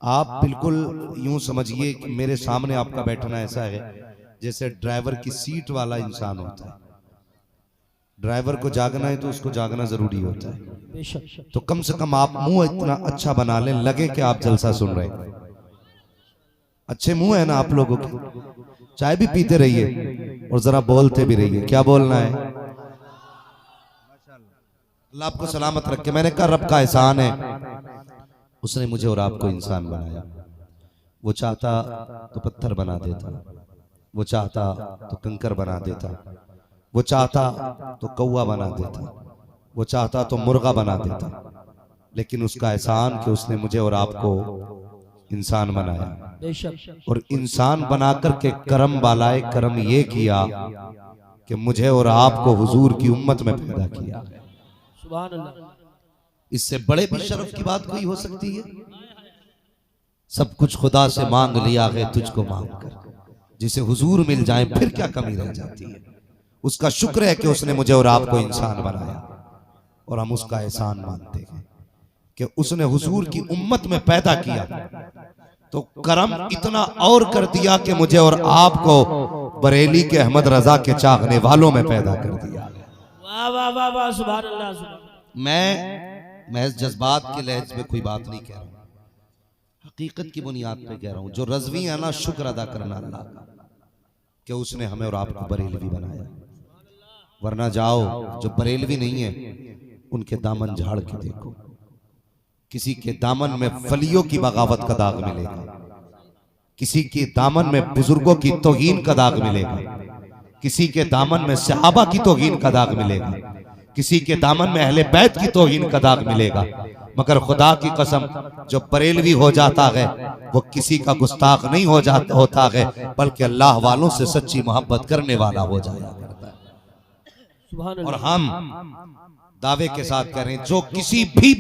आप बिल्कुल यूं समझिए कि मेरे सामने आपका बैठना ऐसा है जैसे ड्राइवर की सीट वाला इंसान होता है। ड्राइवर को जागना है तो उसको जागना जरूरी होता है। तो कम से कम आप मुंह इतना अच्छा बना लें, लगे कि आप जलसा सुन रहे हैं। अच्छे मुंह है ना आप लोगों के, चाय भी पीते रहिए और जरा बोलते भी रहिए। क्या बोलना है? अल्लाह आपको सलामत रखे। मैंने कहा रब का एहसान है, उसने मुझे और आपको इंसान बनाया। वो चाहता तो पत्थर बना देता, वो चाहता तो कंकर बना देता, वो चाहता तो कौवा बना देता, वो चाहता तो मुर्गा बना देता, लेकिन उसका एहसान कि उसने मुझे और आपको इंसान बनाया। और इंसान बनाकर के करम वालाए करम ये किया कि मुझे और आपको हुजूर की उम्मत में पैदा किया। सुभान अल्लाह। इससे बड़े भी शर्फ की बात कोई हो सकती है? सब कुछ खुदा से मांग लिया है तुझको मांग कर, जिसे हुजूर मिल जाए फिर क्या कमी रह जाती है। उसका शुक्र है कि उसने मुझे और आपको इंसान बनाया, और हम उसका एहसान मानते हैं कि उसने हुजूर की उम्मत में पैदा किया। तो करम इतना और कर दिया कि मुझे और आपको बरेली के अहमद रजा के चाहने वालों में पैदा कर दिया। वाह वाह वाह वाह, सुभान अल्लाह सुभान। मैं जज्बात के लहज में कोई बात नहीं कह रहा हूं, हकीकत की बुनियाद पे कह रहा हूं। जो रज़वी है ना, शुक्र अदा करना अल्लाह का कि उसने हमें और आपको बरेलवी बनाया। वरना जाओ जो बरेलवी नहीं है उनके दामन झाड़ के देखो, किसी के दामन में वलियों की बगावत का दाग मिलेगा, किसी के दामन में बुजुर्गों की तौहीन का दाग मिलेगा, किसी के दामन में सहाबा की तौहीन का दाग मिलेगा, किसी के दामन में अहले बैत की तौहीन का दाग मिलेगा। मगर खुदा की कसम, जो बरेलवी हो जाता है वो किसी का गुस्ताख नहीं होता है, बल्कि अल्लाह वालों से सच्ची मोहब्बत करने वाला हो जाया करता है। और हम दावे के साथ कह रहे हैं, जो किसी भी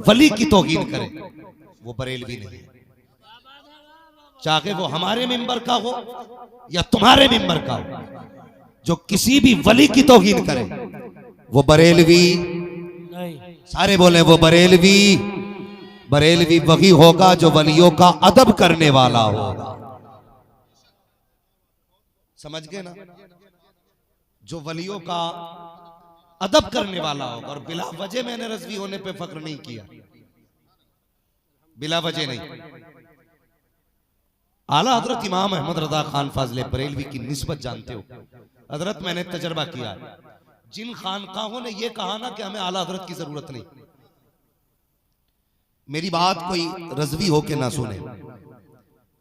वली की तौहीन करे वो बरेलवी नहीं है, चाहे वो हमारे मिंबर का हो या तुम्हारे मिंबर का हो। जो किसी भी वली की तौहीन करे वो बरेलवी नहीं। सारे बोले वो बरेलवी। बरेलवी वही होगा जो वलियों का अदब करने वाला होगा। समझ गए ना? जो वलियों का अदब करने वाला होगा। और बिला वजह मैंने रज़वी होने पे फक्र नहीं किया, बिला वजह नहीं। आला हजरत इमाम अहमद रजा खान फाजले बरेलवी की निस्बत जानते हो हजरत? मैंने तजर्बा किया है। जिन खानकाहों ने यह कहा ना कि हमें आला हजरत की जरूरत नहीं, मेरी बात कोई रज़वी होके ना सुने,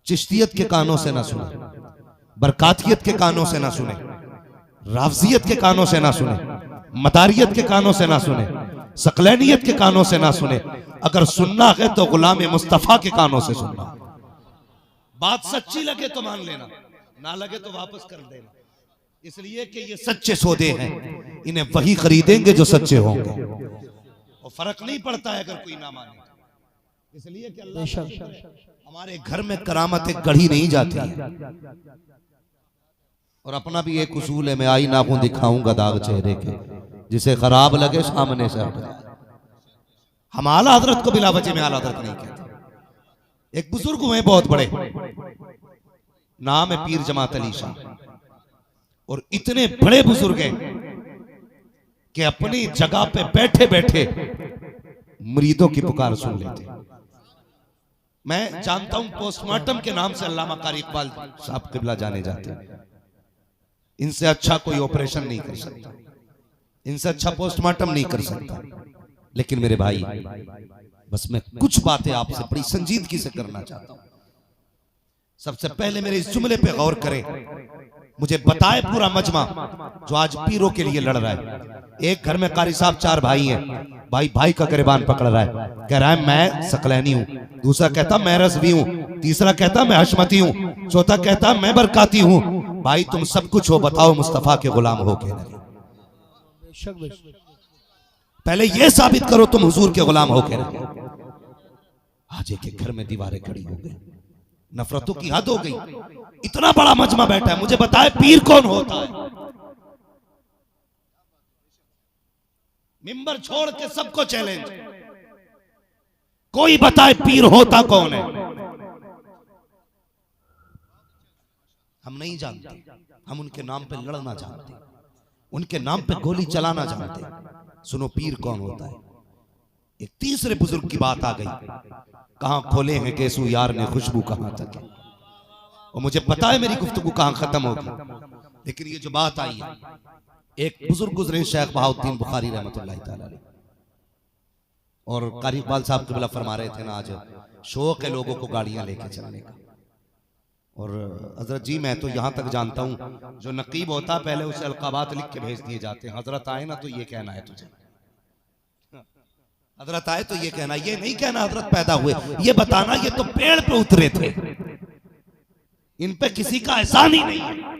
चिश्तियत के कानों से ना सुने, बरकातियत के कानों से ना सुने, राफजियत के कानों से ना सुने, मदारियत के कानों से ना सुने, सकलैनियत के कानों से ना सुने। अगर सुनना है तो गुलाम मुस्तफा के कानों से सुनना। बात सच्ची लगे तो मान लेना, ना लगे तो वापस कर देना। इसलिए कि ये सच्चे सौदे हैं, इन्हें वही खरीदेंगे जो सच्चे होंगे, और फर्क नहीं पड़ता है अगर कोई ना माने। इसलिए कि अल्लाह हमारे घर में करामतें गढ़ी नहीं जाती है। और अपना भी एक उसूल है, मैं आई नाखून दिखाऊंगा दाग चेहरे के, जिसे खराब लगे सामने से हट जाए। हम आला हजरत को बिला वजह में आला हजरत नहीं कहते। एक बुजुर्ग हुए बहुत बड़े, नाम है पीर जमात अली शाह, और इतने बड़े बुजुर्ग हैं कि अपनी जगह पे बैठे बैठे मुरीदों की पुकार सुन लेते। मैं जानता हूं पोस्टमार्टम के नाम से अल्लामा कारी इकबाल साहब किबला जाने जाते हैं। इनसे अच्छा कोई ऑपरेशन नहीं कर सकता, इनसे अच्छा पोस्टमार्टम नहीं कर सकता। लेकिन मेरे भाई, बस मैं कुछ बातें आपसे बड़ी संजीदगी से करना चाहता हूं। सबसे पहले मेरे इस जुमले पे गौर करें। मुझे बताए पूरा मजमा जो आज पीरों के लिए लड़ रहा है। एक घर में कारी साहब 4 भाई हैं, भाई भाई का गिरबान पकड़ रहा है, कह रहा है मैं सकलैनी हूं, दूसरा कहता मैं रज़वी हूं, तीसरा कहता मैं हशमती हूं, चौथा कहता मैं बरकाती हूं। भाई तुम सब कुछ हो, बताओ मुस्तफा के गुलाम हो के नहीं? पहले ये साबित करो तुम हुजूर के गुलाम हो के नहीं। आज एक घर में दीवारें खड़ी हो गई, नफरतों की हद हो गई। इतना बड़ा मजमा बैठा है, मुझे बताए पीर कौन होता है? मिंबर छोड़ के सबको चैलेंज, कोई बताए पीर होता कौन है? हम नहीं जानते, हम उनके नाम पे लड़ना जानते, उनके नाम पे गोली चलाना जानते। सुनो पीर कौन होता है। एक तीसरे बुजुर्ग की बात आ गई, कहां खोले हैं केसू यार ने खुशबू कहां तक है। और मुझे पता है मेरी गुफ्तगू कहां खत्म होगी, लेकिन ये जो बात आई है, एक बुजुर्ग गुजरे शेख बहाउद्दीन बुखारी रहमतुल्लाह तआला अलैह, और कारी इकबाल साहब क़िबला फरमा रहे थे ना, आज शौक है लोगों को गाड़ियां लेके चलने का। और हजरत जी मैं तो यहाँ तक जानता हूँ, जो नकीब होता पहले उसे अलकाबात लिख के भेज दिए जाते हैं, हजरत आए ना तो ये कहना है तुझे, हजरत आए तो ये कहना, ये नहीं कहना हजरत पैदा हुए, ये बताना ये तो पेड़ पे उतरे थे, इन पे किसी का एहसान ही नहीं है।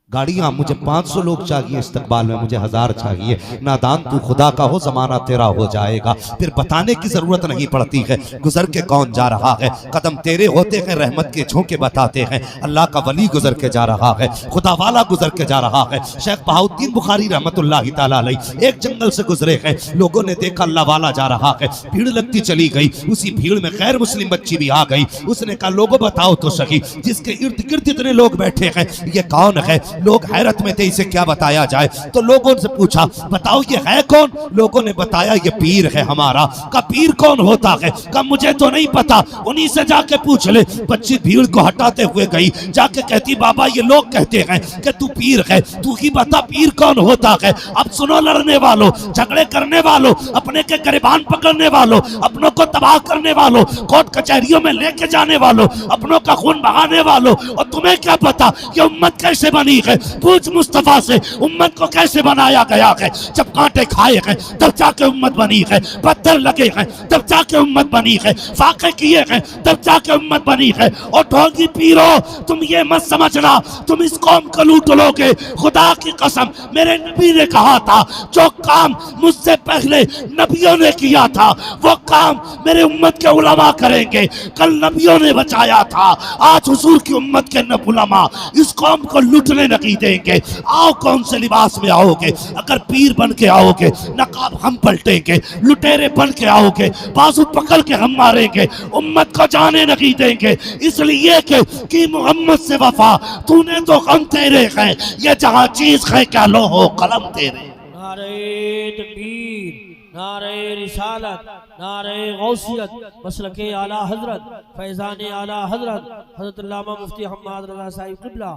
गाड़ियां मुझे 500 लोग चाहिए इस्तकबाल में, मुझे 1000 चाहिए। नादान तू खुदा का हो, जमाना तेरा हो जाएगा। फिर बताने की जरूरत नहीं पड़ती है गुजर के कौन जा रहा है, कदम तेरे होते हैं रहमत के झोंके बताते हैं। अल्लाह का वली गुजर के जा रहा है, खुदा वाला गुजर के जा रहा है। शेख बहाउद्दीन बुखारी रहमतुल्लाह तआला अलैह एक जंगल से गुजरे हैं, लोगों ने देखा अल्लाह वाला जा रहा है, भीड़ लगती चली गई। उसी भीड़ में गैर मुस्लिम बच्ची भी आ गई। उसने कहा लोगों बताओ तो सही, जिसके इर्द गिर्द इतने लोग बैठे हैं ये कौन है। लोग हैरत में थे, इसे क्या बताया जाए। तो लोगों से पूछा बताओ ये है कौन। लोगों ने बताया ये पीर है हमारा। का पीर कौन होता है। का मुझे तो नहीं पता, उन्हीं से जाके पूछ ले। बच्ची भीड़ को हटाते हुए गई, जाके कहती बाबा ये लोग कहते हैं कि तू पीर है, तू ही बता पीर कौन होता है। अब सुनो लड़ने वालों, झगड़े करने वालों, अपने के गिरबान पकड़ने वालों, अपनों को तबाह करने वालों, कोर्ट कचहरियों में लेके जाने वालों, अपनों का खून बहाने वालों, और तुम्हें क्या पता ये उम्मत कैसे बनी है। पूछ मुस्तफा से उम्मत को कैसे बनाया गया है। जब कांटे खाए हैं तब जाके उम्मत बनी है, पत्थर लगे हैं तब जाके उम्मत बनी है, फाके किए हैं तब जाके उम्मत बनी है। और ढोंगी पीरो तुम ये मत समझना तुम इस कौम को लूट लोगे। खुदा की कसम मेरे नबी ने कहा था जो काम मुझसे पहले नबियों ने किया था वो काम मेरे उम्मत के उलमा करेंगे। कल नबियों ने बचाया था, आज हुजूर की उम्मत के न उलमा इस कौम को लूटने नहीं देंगे। आओ कौन से लिबास में आओगे, अगर पीर बन के आओगे नकाब हम पलटेंगे, लुटेरे बन के आओगे बाजू पकड़ के हम मारेंगे, उम्मत को जाने नहीं देंगे। इसलिए कि मोहम्मद से वफा तूने तो गम तेरे हैं, ये जहां चीज है क्या लो हो कलम तेरे। नारे तकबीर, नारे रिसालत, नारे गौसियत, मसलके आला हजरत, फैजान आला हजरत, हजरत अल्लामा मुफ्ती हम्माद रज़ा साहिब क़िबला।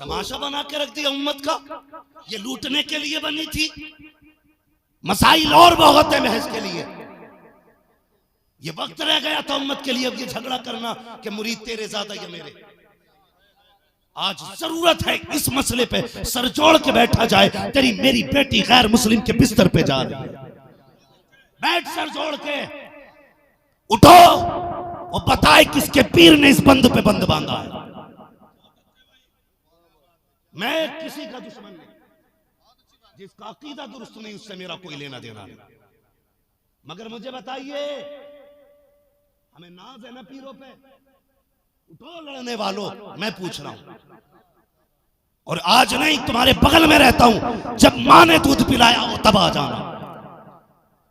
तमाशा बना के रख दिया उम्मत का, ये लूटने के लिए बनी थी। मसाइल और बहुत है महज के लिए, ये वक्त रह गया था उम्मत के लिए अब ये झगड़ा करना कि मुरीद तेरे ज्यादा या मेरे। आज जरूरत है इस मसले पे सर जोड़ के बैठा जाए। तेरी मेरी बेटी गैर मुस्लिम के बिस्तर पे जा रही है, बैठ सर जोड़ के, उठो और बताए किसके पीर ने इस बंद पे बंद बांधा है। मैं किसी का दुश्मन नहीं, जिसका अकीदा दुरुस्त नहीं उससे मेरा कोई लेना देना नहीं। मगर मुझे बताइए हमें नाज है ना पीरों पे। उठो लड़ने वालों, मैं पूछ रहा हूं। और आज नहीं तुम्हारे बगल में रहता हूं, जब मां ने दूध पिलाया हो तब आ जाना,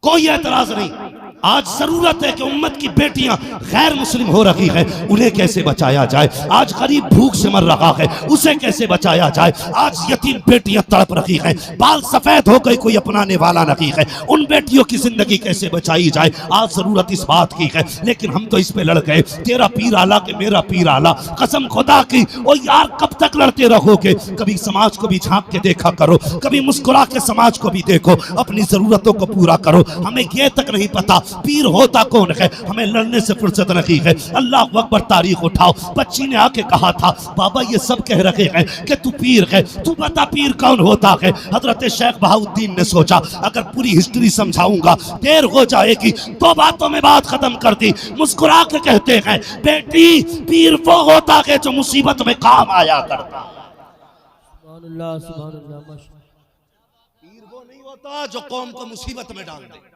कोई एतराज नहीं। आज जरूरत है कि उम्मत की बेटियां गैर मुस्लिम हो रही है, उन्हें कैसे बचाया जाए। आज गरीब भूख से मर रहा है, उसे कैसे बचाया जाए। आज यतीम बेटियां तड़प रही हैं, बाल सफेद हो गए कोई अपनाने वाला नहीं है, उन बेटियों की जिंदगी कैसे बचाई जाए। आज जरूरत इस बात की है, लेकिन हम तो इस पे लड़ गए। तेरा पीर आला के मेरा पीर आला, कसम खुदा की। ओ यार कब तक लड़ते रहोगे। कभी समाज को भी झांक के देखा करो, कभी मुस्कुरा के समाज को भी देखो, अपनी जरूरतों को पूरा करो। हमें ये तक नहीं पता पीर होता कौन है, हमें लड़ने से फुर्सत नहीं है। अल्लाह अकबर तारीख उठाओ। बच्ची ने आके कहा था बाबा ये सब कह रहे हैं कि तू पीर है, तू बता पीर कौन होता है। हजरत शेख बहाउद्दीन ने सोचा अगर पूरी हिस्ट्री समझाऊंगा देर हो जाएगी, तो बातों में बात खत्म कर दी। मुस्कुरा के कहते हैं बेटी पीर वो होता है जो मुसीबत में काम आया करता। सुभान अल्लाह, सुभान अल्लाह, माशाअल्लाह। पीर वो नहीं होता जो कौम को मुसीबत में डाल दे।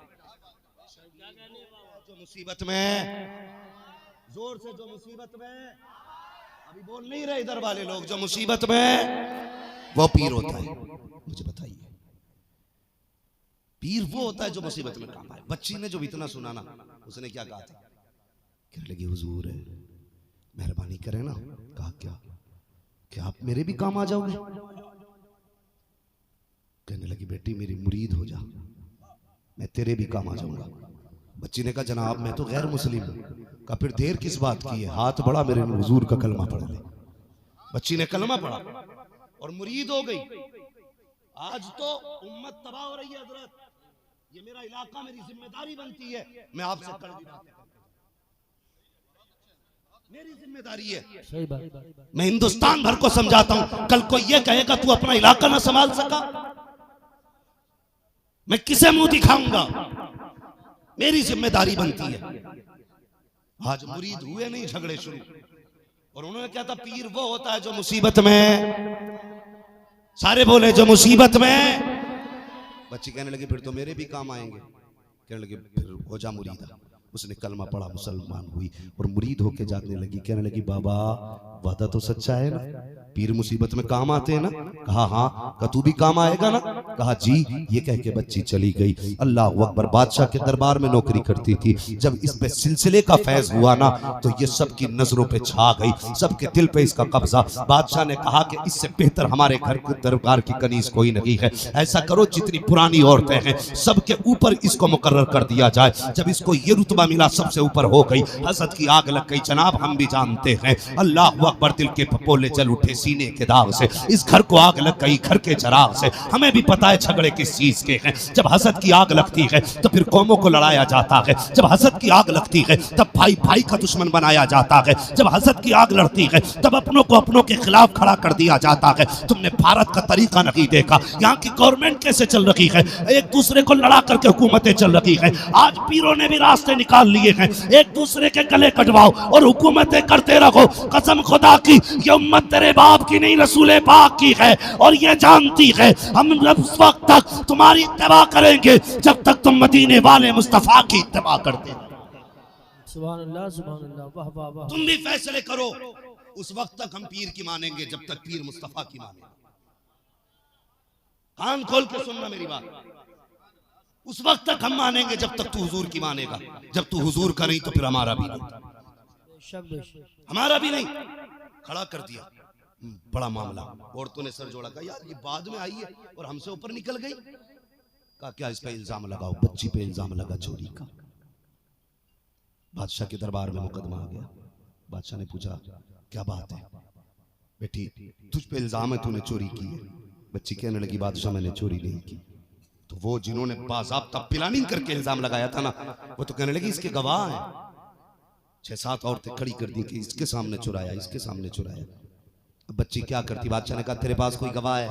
जो मुसीबत में, जोर से, जो मुसीबत में, अभी बोल नहीं रहे इधर वाले लोग, जो मुसीबत में वो पीर होता है। मुझे बताइए पीर वो होता है जो मुसीबत में काम आए। बच्ची ने जब इतना सुना ना, उसने क्या कहा था, कहने लगी हुजूर है मेहरबानी करें ना। कहा क्या, कि आप मेरे भी काम आ जाओगे? कहने लगी बेटी मेरी मुरीद हो जा, मैं तेरे भी काम आ जाऊंगा। बच्ची ने कहा जनाब मैं तो गैर मुस्लिम हूं। कहा फिर देर किस बात की है, हाथ बढ़ा मेरे हुजूर का कलमा पढ़ ले। बच्ची ने कलमा पढ़ा और मुरीद हो गई। आज तो उम्मत तबाह हो रही है हजरत, ये मेरा इलाका, मेरी जिम्मेदारी बनती है, मैं आपसे कड़वी बात करता हूं, मेरी जिम्मेदारी है। सही बात। मैं हिंदुस्तान भर को समझाता हूं, कल को ये कहेगा तू अपना इलाका ना संभाल सका, मैं किसे मुंह दिखाऊंगा, मेरी जिम्मेदारी बनती है। आज मुरीद हुए नहीं, झगड़े शुरू। और उन्होंने क्या था, पीर वो होता है जो मुसीबत में, सारे बोले जो मुसीबत में। बच्ची कहने लगी फिर तो मेरे भी काम आएंगे। कहने लगी फिर हो जा मुरीदा। उसने कलमा पढ़ा, मुसलमान हुई और मुरीद होके जाने लगी। कहने लगी बाबा वादा तो सच्चा है ना, पीर मुसीबत में काम आते हैं ना? कहा हाँ। कहा तू भी काम आएगा ना? कहा जी। ये कह के बच्ची चली गई। अल्लाह अकबर। बादशाह के दरबार में नौकरी करती थी। जब इस पे सिलसिले का फैज हुआ ना तो ये सबकी नजरों पे छा गई, सबके दिल पे इसका कब्जा। बादशाह ने कहा कि इससे बेहतर हमारे घर के दरबार की कनीज कोई नहीं है। ऐसा करो जितनी पुरानी औरतें हैं सबके ऊपर इसको मुकर्रर कर दिया जाए। जब इसको ये रुतबा मिला सबसे ऊपर हो गई, हसद की आग लग गई। जनाब हम भी जानते हैं, अल्लाह अकबर, दिल के पपोले जल उठे सीने के दाग से। इस घर को आग लग गई घर के चराग से। हमें भी पता है झगड़े किस चीज के हैं। जब हसद की आग लगती है तो फिर कौमों को लड़ाया जाता है। जब हसद की आग लगती है तब भाई भाई का दुश्मन बनाया जाता है। जब हसद की आग लड़ती है तब अपनों को अपनों के खिलाफ खड़ा कर दिया जाता है। तुमने भारत का तरीका नहीं देखा, यहाँ की गवर्नमेंट कैसे चल रही है, एक दूसरे को लड़ा करके हुकूमतें चल रही है। आज पीरों ने भी रास्ते निकाल लिए हैं, एक दूसरे के गले कटवाओ और हुकूमतें करते रहो। कसम खुदा की ये उम्मत तेरे बाप की नहीं रसूल पाक की है और ये जानती है हम उस वक्त तक तुम्हारी इत्तबा करेंगे जब तक तुम मदीने वाले मुस्तफा की इत्तबा करते हो। सुभान अल्लाह, सुभान अल्लाह, वाह वाह वाह। तुम भी फैसले करो, उस वक्त तक हम पीर की मानेंगे जब तक पीर मुस्तफा की मानेंगे। कान खोल के सुनना मेरी बात, उस वक्त तक हम मानेंगे जब तक तू हुजूर की मानेगा। जब तू हुजूर का नहीं तो फिर हमारा भी नहीं, हमारा भी नहीं। खड़ा कर दिया, बड़ा मामला। औरतों ने सर जोड़ा, कहा यार ये बाद में आई है और हमसे ऊपर निकल गई। कहा क्या इस पे इल्जाम लगाओ? बच्ची पे इल्जाम लगा चोरी का। बादशाह के दरबार में मुकदमा आ गया। बादशाह ने पूछा क्या बात है बेटी, तुझ पे इल्जाम है तूने चोरी की है। बच्ची कहने लगी बादशाह मैंने चोरी नहीं की। तो वो जिन्होंने बाज़ाब्ता प्लानिंग करके इल्जाम लगाया था ना, वो तो कहने लगी इसके गवाह हैं। 6-7 औरतें खड़ी कर दी कि इसके सामने चुराया, इसके सामने चुराया। अब बच्ची क्या करती? बादशाह ने कहा तेरे पास कोई गवाह है?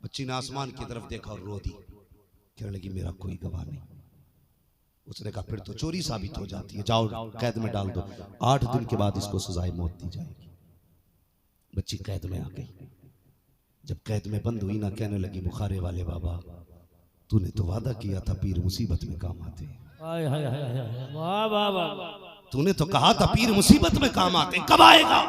बच्ची ने आसमान की तरफ देखा और रो दी। कहने लगी मेरा कोई गवाह नहीं। उसने कहा फिर तो चोरी साबित हो जाती है, जाओ कैद में डाल दो, 8 दिन के बाद इसको सजाए मौत दी जाएगी। बच्ची कैद में आ गई। जब कैद में बंद हुई ना, कहने लगी बुखारे वाले बाबा तूने तो वादा किया था पीर मुसीबत में काम आते हैं। वाह वाह वाह। तूने तो कहा था पीर मुसीबत में काम आते हैं, कब आएगा?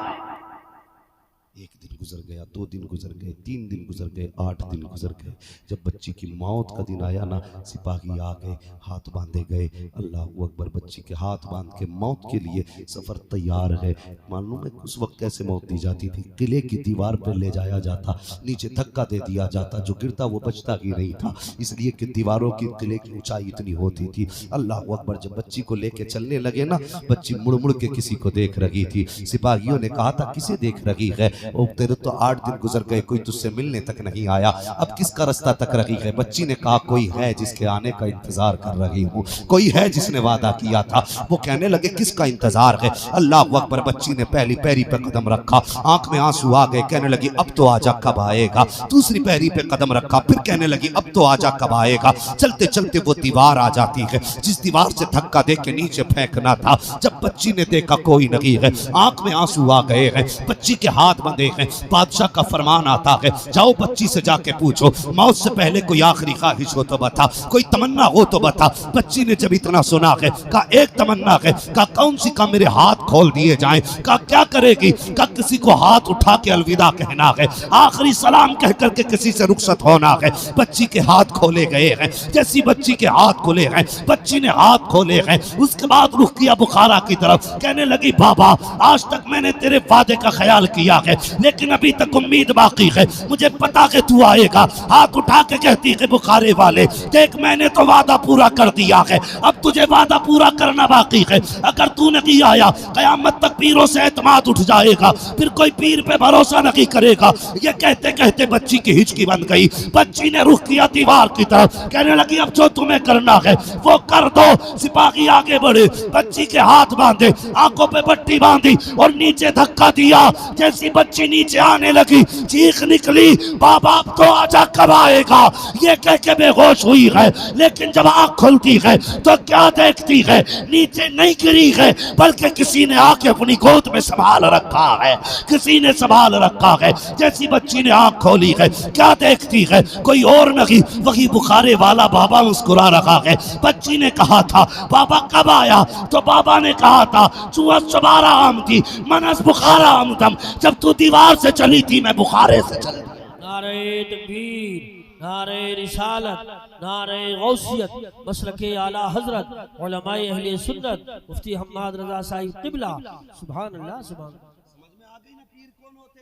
1 दिन गुजर गया, 2 दिन गुजर गए, 3 दिन गुजर गए, 8 दिन गुजर गए। जब बच्ची की मौत का दिन आया ना, सिपाही आ गए, हाथ बांधे गए। अल्लाह अकबर। बच्ची के हाथ बांध के मौत के लिए सफर तैयार है। मालूम है उस वक्त कैसे मौत दी जाती थी? किले की दीवार पर ले जाया जाता, नीचे धक्का दे दिया जाता, जो गिरता वो बचता ही नहीं था, इसलिए कि दीवारों की किले की ऊंचाई इतनी होती थी। अल्लाह अकबर। जब बच्ची को लेके चलने लगे ना, बच्ची मुड़ मुड़ के किसी को देख रही थी। सिपाहियों ने कहा था किसे देख रही है? ओ तेरे तो 8 दिन गुजर गए, कोई तुझसे मिलने तक नहीं आया, अब किसका रास्ता तक रही है? बच्ची ने कहा कोई है जिसके आने का इंतजार कर रही हूँ, कोई है जिसने वादा किया था। वो कहने लगे किसका इंतजार है? अल्लाह अकबर। बच्ची ने पहली पैरी पे कदम रखा, आंख में आंसू आ गए। कहने लगी अब तो आजा कब आएगा? दूसरी पैरी पे कदम रखा, फिर कहने लगी अब तो आजा कब आएगा? चलते चलते वो दीवार आ जाती है जिस दीवार से धक्का दे के नीचे फेंकना था। जब बच्ची ने देखा कोई नहीं है, आंख में आंसू आ गए हैं, बच्ची के हाथ बंधे हैं, बादशाह का फरमान आता है, जाओ बच्ची से जाके पूछो मौत से पहले कोई आखिरी ख्वाहिश हो तो बता, कोई तमन्ना हो तो बता। बच्ची ने जब इतना सुना है कहा एक तमन्ना है। कहा कौन सी? का मेरे हाथ खोल दिए जाएं। कहा क्या करेगी? कहा किसी को हाथ उठा के अलविदा कहना है, आखिरी सलाम कह करके किसी से रुखसत होना है। बच्ची के हाथ खोले गए हैं। जैसी बच्ची के हाथ खोले हैं, बच्ची ने हाथ खोले हैं, उसके बाद रुख किया बुखारा की तरफ। कहने लगी बाबा आज तक मैंने तेरे वादे का ख्याल किया है, लेकिन अभी तक उम्मीद बाकी है, मुझे पता है तू आएगा। हाथ उठा के कहती है बुखारे वाले, देख मैंने तो वादा पूरा कर दिया है, अब तुझे वादा पूरा करना बाकी है। अगर तू नहीं आया कयामत तक पीरों से एतमाद उठ जाएगा, फिर कोई पीर पे भरोसा नहीं करेगा। ये कहते कहते बच्ची की हिचकी बन गई। बच्ची ने रुख किया दीवार की तरफ, कहने लगी अब जो तुम्हें करना है वो कर दो। सिपाही आगे बढ़े, बच्ची के हाथ बांधे, आंखों पे पट्टी बांधी और नीचे धक्का दिया। जैसी बच्ची नीचे आने लगी चीख निकली, बाबा अब तो आजा कब आएगा? ये कह के बेहोश हुई है, लेकिन जब आंख खुलती है तो क्या देखती है? नीचे नहीं गिरी है, बल्कि किसी ने आके अपनी गोद में संभाल रखा है, किसी ने संभाल रखा है। जैसी बच्ची ने आंख खोली है क्या देखती है? कोई और नहीं, वही बुखारे वाला बाबा मुस्कुरा रखा है। बच्ची ने कहा था बाबा कब आया? तो बाबा ने कहा था चुआ चबारा आम थी मनस बुखारा आमदम, जब तू दीवार से चली थी मैं बुखारे से चली। नारे तकबीर, नारे रिसालत, नारे गौसियत, मसलके आला हजरत, उलमाए अहले सुन्नत, मुफ्ती हम्माद रजा साहिब क़िबला। सुभान अल्लाह, सुभान। समझ में आ गई ना पीर कौन होते?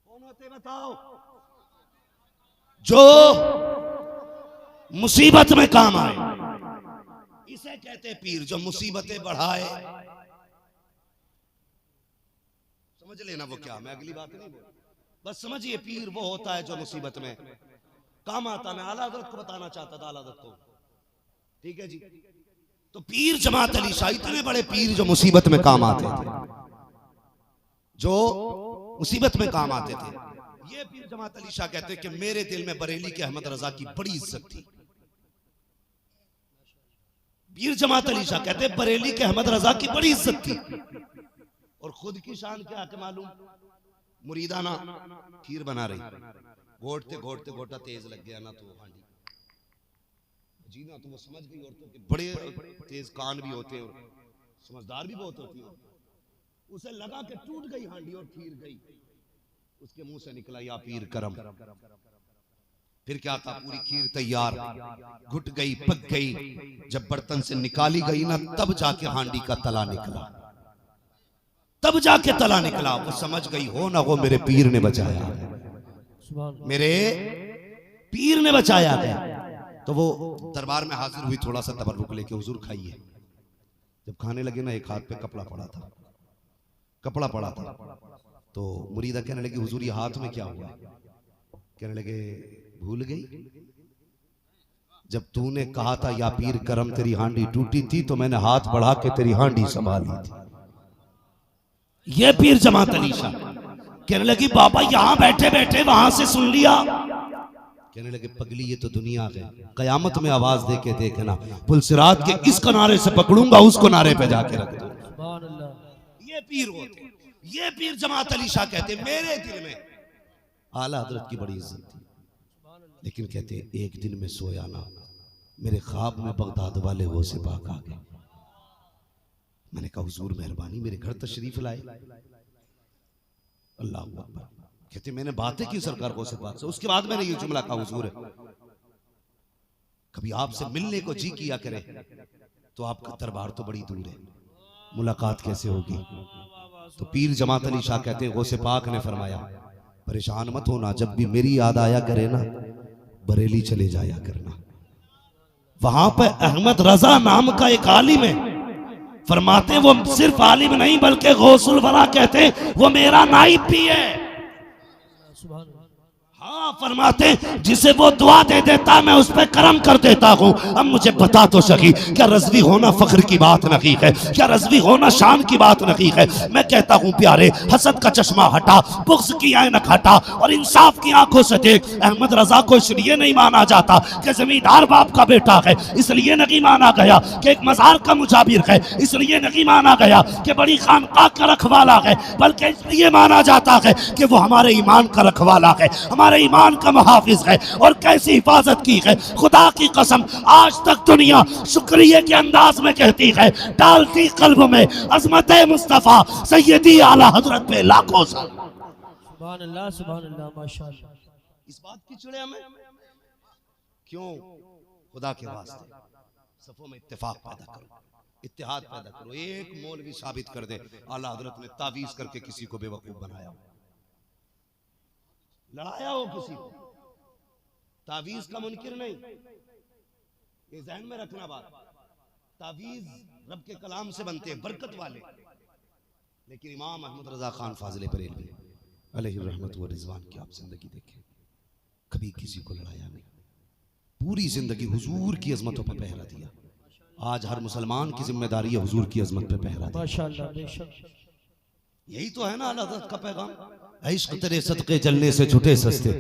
कौन होते बताओ? जो मुसीबत में काम आए, इसे कहते पीर। जो मुसीबतें बढ़ाए, समझ लेना वो क्या, मैं अगली बात नहीं बोल, बस समझिए पीर वो होता है जो मुसीबत में काम आता। मैं आला हज़रत को बताना चाहता था, आला हज़रत को, ठीक है जी। तो पीर जमात अली शाह इतने बड़े पीर जो मुसीबत में काम आते थे, जो मुसीबत में काम आते थे। ये पीर जमात अली शाह कहते कि मेरे दिल में बरेली के अहमद रजा की बड़ी इज्जत थी। पीर जमात अली शाह कहते बरेली के अहमद रजा की बड़ी इज्जत थी। और खुद की शान क्या है मालूम? मुरीदाना खीर बना रही, घोटते घोटते घोटा तेज लग गया ना तो हांडी जी ना, तो वो समझ गई। औरतों के बड़े तेज कान भी होते हैं, समझदार भी बहुत होती है। उसे लगा कि टूट गई हांडी और खीर गई, उसके मुंह से निकला या पीर करम। फिर क्या था? पूरी खीर तैयार, घुट गई, पक गई। जब बर्तन से निकाली गई ना तब जाके हांडी का तला निकला, तब जाके तला निकला। वो समझ गई हो ना वो मेरे पीर ने बचाया, मेरे पीर ने बचाया है। तो वो दरबार में हाजिर हुई, थोड़ा सा तबर्रुक लेके, हुजूर खाइए। जब खाने लगे ना एक हाथ पे कपड़ा पड़ा था, कपड़ा पड़ा था। तो मुरीदा कहने लगी हुजूर ये हाथ में क्या हुआ? कहने लगे भूल गई, जब तूने कहा था या पीर करम तेरी हांडी टूटी थी तो मैंने हाथ बढ़ा के तेरी हांडी संभाली थी। ये पीर जमात अली शाह कहने लगी बाबा यहां बैठे बैठे वहां से सुन लिया। कहने लगे पगली ये तो दुनिया है, कयामत में आवाज दे के देखना, पुलसिरात के इस किनारे से पकड़ूंगा उस किनारे पे जाके रख दूंगा। ये पीर होते, ये पीर जमात अली शाह कहते मेरे दिल में आला हजरत की बड़ी इज्जत थी, लेकिन कहते एक दिन में सोया ना, मेरे ख्वाब में बगदाद वाले वो से पाक आ गए। मैंने कहा हुजूर मेहरबानी मेरे घर तशरीफ लाए। अल्लाह अकबर। कहते मैंने बातें की सरकार को से पाक से, उसके बाद मैंने ये जुमला कहा हुजूर कभी आपसे मिलने को जी किया करे तो आपका दरबार तो बड़ी दूर है, मुलाकात कैसे होगी? तो पीर जमात अली शाह कहते हैं गौसे पाक ने फरमाया परेशान मत होना, जब भी मेरी याद आया करे ना बरेली चले जाया करना। वहां पे अहमद रजा नाम का एक आलिम है, फरमाते वो सिर्फ आलिम नहीं बल्कि गौसुल वरा कहते वो मेरा नाइब भी है। हाँ फरमाते जिसे वो दुआ दे देता मैं उस पर करम कर देता हूँ। अब मुझे बता तो सकी, क्या रज़वी होना फख्र की बात नहीं है? क्या रज़वी होना शान की बात नहीं है? मैं कहता हूँ प्यारे, हसद का चश्मा हटा, बुग़्ज़ की ऐनक हटा और इंसाफ की आंखों से देख। अहमद रजा को इसलिए नहीं माना जाता कि जमींदार बाप का बेटा है, इसलिए नहीं माना गया कि एक मज़ार का मुजाबिर है, इसलिए नहीं माना गया कि बड़ी खानकाह का रखवाला है, बल्कि इसलिए माना जाता है कि वो हमारे ईमान का रखवाला है, हमारे ईमान का मुहाफिज है। और कैसी हिफाजत की है, खुदा की कसम आज तक दुनिया शुक्रिया के अंदाज में कहती है, डालती कल्ब में अज़मत मुस्तफ़ा सैयदी आला हजरत पे लाखों सलाम। सुभान अल्लाह माशाअल्लाह। इस बात की चिड़े हमें क्यों? खुदा के वास्ते सफों में इत्तेफाक पैदा करो, इत्तेहाद पैदा करो। एक मौलवी साबित कर दे आला हजरत ने तावीज करके किसी को बेवकूफ बनाया, लड़ाया हो किसी को। तावीज का मुनकिर नहीं, ये ज़हन में रखना बात। तावीज रब के कलाम से बनते हैं, बरकत वाले। लेकिन इमाम अहमद रजा खान फाजिल बरेलवी अलैहि रहमत व रिजवान की आप जिंदगी देखें, कभी किसी को लड़ाया नहीं, पूरी जिंदगी हुजूर की अजमतों पर पहरा दिया। आज हर मुसलमान की जिम्मेदारी है हुजूर की अजमत पे पहरा दिया। माशाअल्लाह बेशक, यही तो है ना आला हज़रत का पैगाम। इश्क तेरे सदके जलने से छुटे सस्ते,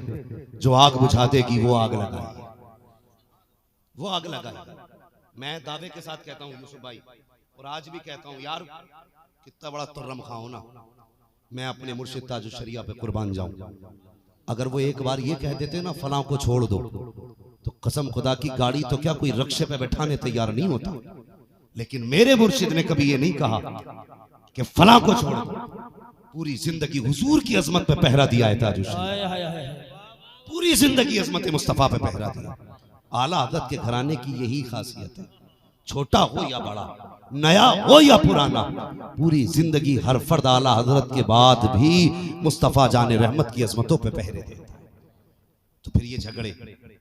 जो आग बुझा देगी वो आग लगाएगी, वो आग लगाएगी। मैं दावे के साथ कहता हूँ यूसुफ भाई, और आज भी कहता हूँ यार, कितना बड़ा तुर्रम खाओ ना, मैं अपने मुर्शिद ताजुश शरिया पे कुर्बान जाऊं। अगर वो एक बार ये कह देते ना फलां को छोड़ दो, तो कसम खुदा की गाड़ी तो क्या कोई रक्शे पे बैठाने तैयार नहीं होता। लेकिन मेरे मुर्शिद ने कभी ये नहीं कहा कि फलां को छोड़ दो। पूरी जिंदगी हुजूर की अजमत पे पहरा दिया है ताजुश, पूरी जिंदगी अजमत मुस्तफा पे पहरा दिया। आला हज़रत के घराने की यही खासियत है, छोटा हो या बड़ा, नया हो या पुराना, पूरी जिंदगी हर फर्द आला हजरत के बाद भी मुस्तफ़ा जाने रहमत की अजमतों पे पहरे देता है। तो फिर ये झगड़े,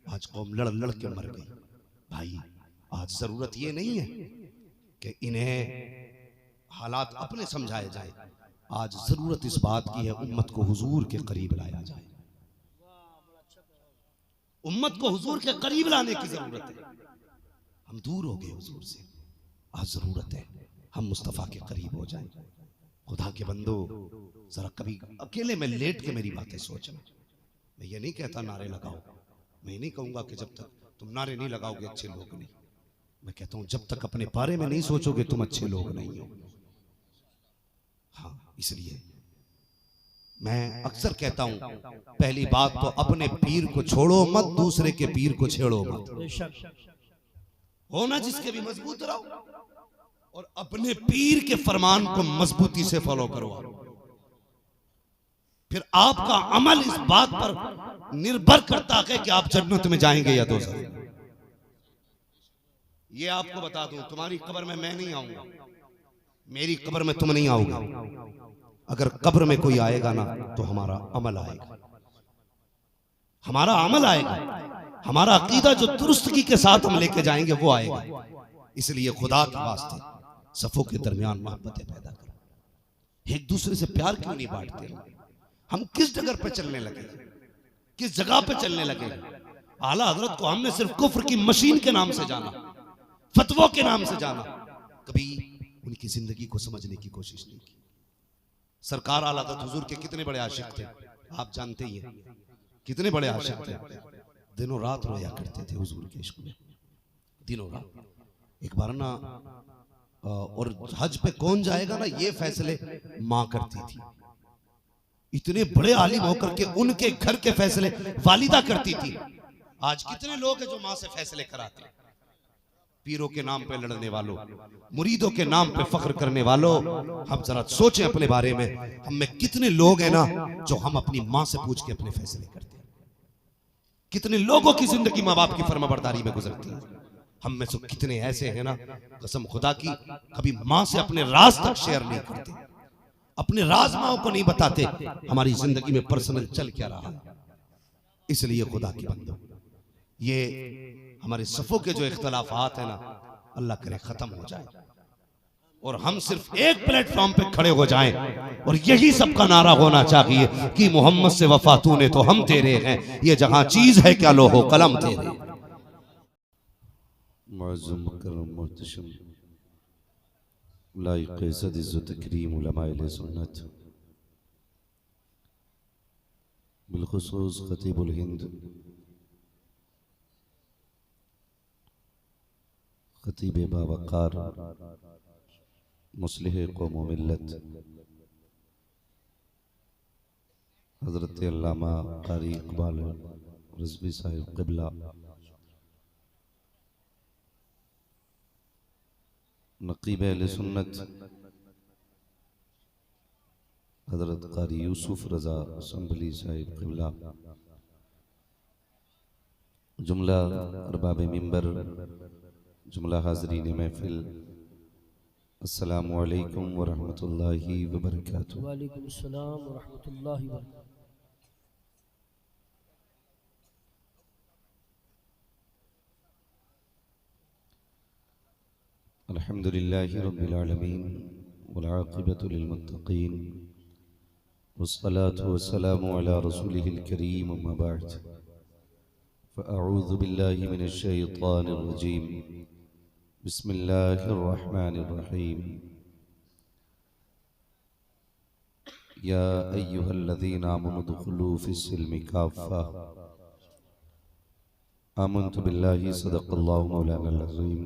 आज कौम लड़ लड़ के मर गई। भाई आज जरूरत ये नहीं है कि इन्हें हालात अपने समझाए जाए, आज जरूरत इस बात की है उम्मत को हुजूर के करीब लाया जाए। उम्मत को हुजूर के करीब लाने की जरूरत है। हम दूर हो गए हुजूर से, आज जरूरत है हम मुस्तफ़ा के करीब हो जाएं। खुदा के बंदो, जरा कभी अकेले में लेट के मेरी बातें सोचना। मैं ये नहीं कहता नारे लगाओ, मैं नहीं कहूंगा कि जब तक तुम नारे नहीं लगाओगे अच्छे लोग नहीं। मैं कहता हूं जब तक अपने बारे में नहीं सोचोगे तुम अच्छे लोग नहीं हो। हाँ, इसलिए मैं अक्सर कहता हूं, पहली बात तो अपने पीर को छोड़ो मत, दूसरे के पीर को छेड़ो मत। होना जिसके भी मजबूत रहो और अपने पीर के फरमान को मजबूती से फॉलो करो। फिर आपका अमल इस बात पर निर्भर करता है कि आप जन्नत में जाएंगे या दोज़ख। ये आपको बता दूं, तुम्हारी कब्र में मैं नहीं आऊंगा, मेरी कब्र में तुम नहीं आओगे। अगर कब्र में कोई आएगा ना तो हमारा अमल आएगा, हमारा अमल आएगा, हमारा अकीदा जो दुरुस्तगी के साथ हम लेके जाएंगे वो आएगा। इसलिए खुदा के वास्ते सफों के दरमियान मोहब्बतें पैदा करो, एक दूसरे से प्यार क्यों नहीं बांटते? हम किस जगह पे चलने लगे, किस जगह पे चलने लगे? आला हजरत को हमने सिर्फ कुफ्र की मशीन के नाम से जाना, फतवों के नाम से जाना, कभी उनकी जिंदगी को समझने की कोशिश नहीं की। सरकार आला हजरत हुजूर के कितने बड़े आशिक थे, आप जानते ही हैं, कितने बड़े आशिक थे। दिनों रात रोया करते थे हुजूर के इश्क में, दिनों रात। एक बार ना, और हज पे कौन जाएगा ना ये फैसले माँ करती थी। इतने बड़े आलिम होकर के उनके घर के फैसले वालिदा करती थी। आज कितने लोग हैं जो माँ से फैसले कराते हैं? पीरों के नाम पे लड़ने वालों, मुरीदों के नाम पे फख्र करने वालों, हम जरा सोचें अपने बारे में। हम में कितने लोग हैं ना जो हम अपनी माँ से पूछ के अपने फैसले करते हैं। कितने लोगों की जिंदगी माँ बाप की फर्माबरदारी में गुजरती है। हम में से कितने ऐसे हैं ना, कसम खुदा की, कभी माँ से अपने राज तक शेयर नहीं करते, अपने राज माँ को नहीं बताते हमारी जिंदगी में पर्सनल चल क्या रहा है। इसलिए खुदा की बंदो, ये हमारे सफों के जो इख्तलाफात है ना, अल्लाह करे खत्म हो जाए और हम सिर्फ एक प्लेटफॉर्म पे खड़े हो जाएं और यही सबका नारा होना चाहिए कि मोहम्मद से वफा तूने तो हम तेरे हैं, ये जहां चीज है क्या लोहो कलम तेरे। मुअज़्ज़म मुकर्रम मुहतशम लाइक़ इज़्ज़त इज़्ज़त तकरीम उलमाए अहले सुन्नत, बिलखुसूस खतीबुल हिंद खतीब बावक़ार मुस्लिह कौम व मिल्लत हज़रत अल्लामा क़ारी इक़बाल रिज़वी साहिब क़िबला, नक़ीब अहले सुन्नत हज़रत क़ारी यूसुफ रज़ा असम्बली साहिब क़िबला, जुमला अरबाब मिंबर, जुमला हाज़रीन महफ़िल, अस्सलामु अलैकुम व रहमतुल्लाहि व बरकातुहू। वालेकुम अस्सलाम व रहमतुल्लाहि व बरकातुहू। अल्हम्दुलिल्लाहि रब्बिल आलमीन वल आक़िबतु लिल मुत्तक़ीन वस्सलातु वस्सलामु अला रसूलिहिल करीम अम्मा बअद फ़अऊज़ु बिल्लाहि मिनश शैतानिर रजीम बिस्मिल्लाहिर रहमानिर रहीम या अय्युहल्लज़ीना आमनु दुख़ुलू फ़िस्सिल्मि काफ़्फ़ा आमन्तु बिल्लाहि सदक़ल्लाहु मौलानाल अज़ीम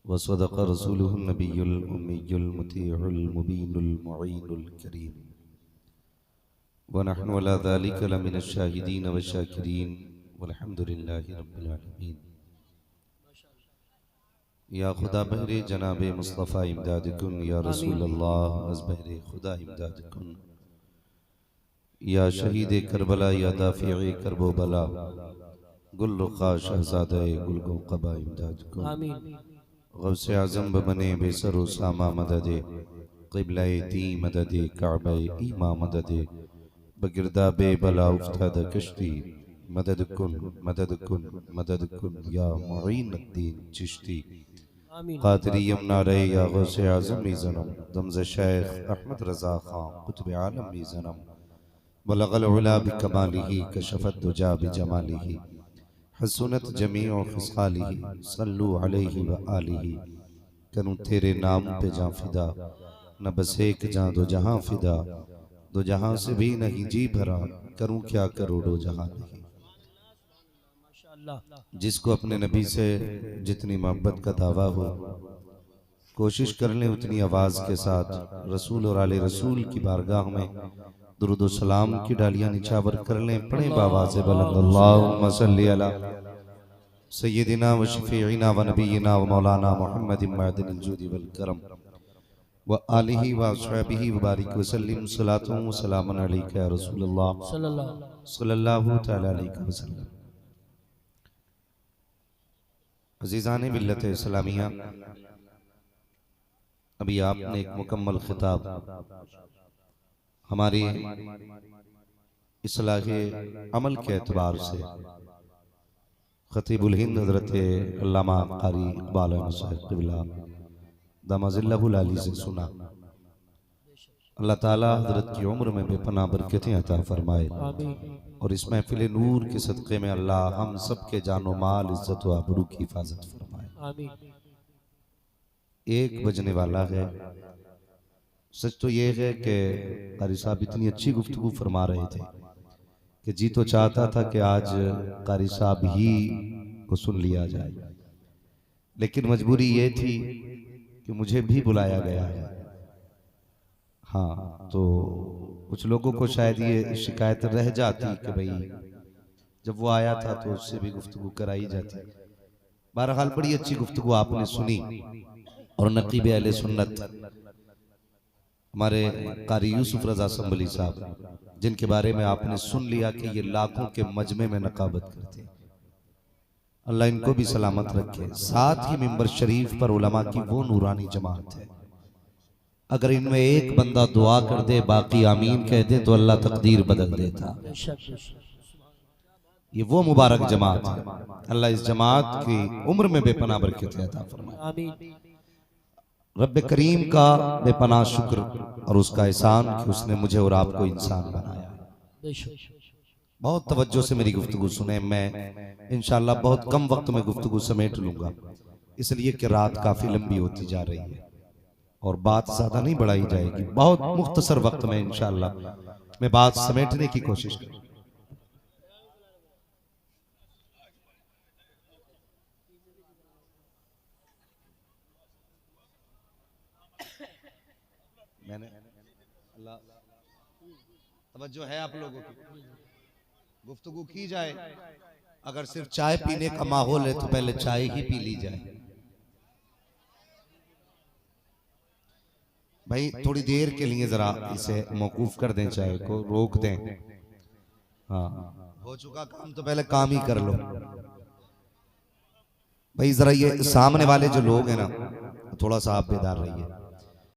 वसदक़ रसूलुहुन नबियुल उम्मियुल मुतीउल मुबीनुल मुईनुल करीम व नहनु अला ज़ालिका लमिनश शाहिदीन व शाकिरीन वल्हम्दुलिल्लाहि रब्बिल आलमीन। या खुदा बहरे जनाबे मुस्तफ़ा इमदाद कुन, या रसूल अल्लाह अज़ बहरे खुदा इमदाद कुन, या शहीद करबला, या दाफ़िए करबो बला, गुल रुख़ा शहज़ादे गुल क़बा इमदाद कुन। आमीन। गौसे आज़म बने बेसरो सामा मददे, क़िबला-ए दी मददे, काबा-ए ईमा मददे, बगिरदाबे बला उफ्ताद कश्ती, मदद कुन मदद कुन मदद कुन, या मुईनुद्दीन चिश्ती। क़ादरी यमुनारे या गौसे आज़म मीज़नम, दमज़ शेख अहमद रज़ा ख़ान क़ुत्ब आलम मीज़नम, बलग़ल उला बिकमालिही कशफ़त दुजा बिजमालिही, हसनत जमीउ ख़िसालिही, सल्लु अलैहि व आलिही। करूं तेरे नाम पे जां फिदा, न बस एक जां दो जहां फिदा, दो जहां से भी नहीं जी भरा, करूं क्या करोड़ों जहां नहीं। जिसको अपने नबी से जितनी मोहब्बत का दावा हो, कोशिश कर लें उतनी आवाज़ के साथ रसूल और आले रसूल की बारगाह में दुरूद व सलाम की डालियां निछावर कर लें। पढ़ें बावाज़े बुलंद अल्लाहुम्मा सल्ली अला सय्यिदिना व शफ़ीइना व नबीना व मौलाना मुहम्मदिन मअदिनिल जूदि वल करम व आलिहि व अस्हाबिहि व बारिक व सल्लिम सलातुन व सलामुन अलैका या रसूलल्लाह सल्लल्लाहु तआला अलैहि वसल्लम। अज़ीज़ाने मिल्लत इस्लामिया, अभी आपने एक मुकम्मल खिताब हमारी इस्लाहे अमल के एतबार से खतीबुल हिंद हज़रत अल्लामा क़ारी इक़बाल साहिब क़िबला दामज़िल्लहुल आली से सुना। अल्लाह ताला हज़रत की उम्र में बेपनाह बरकतें अता फरमाए और इस महफ़िल नूर के सदक़े में अल्लाह हम सब के जानो माल इज़्ज़त व आबरू की हिफाजत फरमाए। एक बजने वाला है। सच तो ये है कि क़ारी साहब इतनी अच्छी गुफ्तगू फरमा रहे थे कि जी तो चाहता था कि आज क़ारी साहब ही को सुन लिया जाए, लेकिन मजबूरी ये थी कि मुझे भी बुलाया गया है। हाँ, तो कुछ लोगों को शायद ये शिकायत रह जाती कि भाई जब वो आया था तो उससे भी गुफ्तगू कराई जाती। बहरहाल बड़ी अच्छी गुफ्तगू आपने सुनी और नक़ीब अहले सुन्नत हमारे क़ारी यूसुफ रज़ा असम्बली साहब, जिनके बारे में आपने सुन लिया कि ये लाखों के मजमे में नकाबत करते हैं, अल्लाह इनको भी सलामत रखे। साथ ही मिंबर शरीफ पर उलमा की वो नूरानी जमात है, अगर इनमें एक बंदा दुआ कर दे बाकी आमीन कह दे तो अल्लाह तकदीर बदल देता। ये वो मुबारक जमात है, अल्लाह इस जमात की उम्र में बेपनाह बरकत अता फरमाए। रब करीम का बेपनाह शुक्र और उसका एहसान कि उसने मुझे और आपको इंसान बनाया। बेशक बहुत तवज्जो से मेरी गुफ्तगू सुने। मैं इंशाअल्लाह बहुत कम वक्त में गुफ्तगू समेट लूंगा, इसलिए कि रात काफी लंबी होती जा रही है और बात ज्यादा नहीं बढ़ाई जाएगी। बहुत मुख्तसर वक्त में इंशाअल्लाह मैं बात समेटने की कोशिश करूंगा। मैंने अल्लाह तवज्जो है आप लोगों की, गुफ्तगू की जाए। अगर सिर्फ चाय पीने का माहौल है तो पहले चाय ही पी ली जाए। भाई थोड़ी देर के लिए जरा इसे मौकूफ कर दें, चाय को रोक दें। हाँ, हो चुका काम तो पहले काम ही कर लो। भाई जरा ये सामने वाले जो लोग हैं ना, थोड़ा सा आप बेदार रहिए।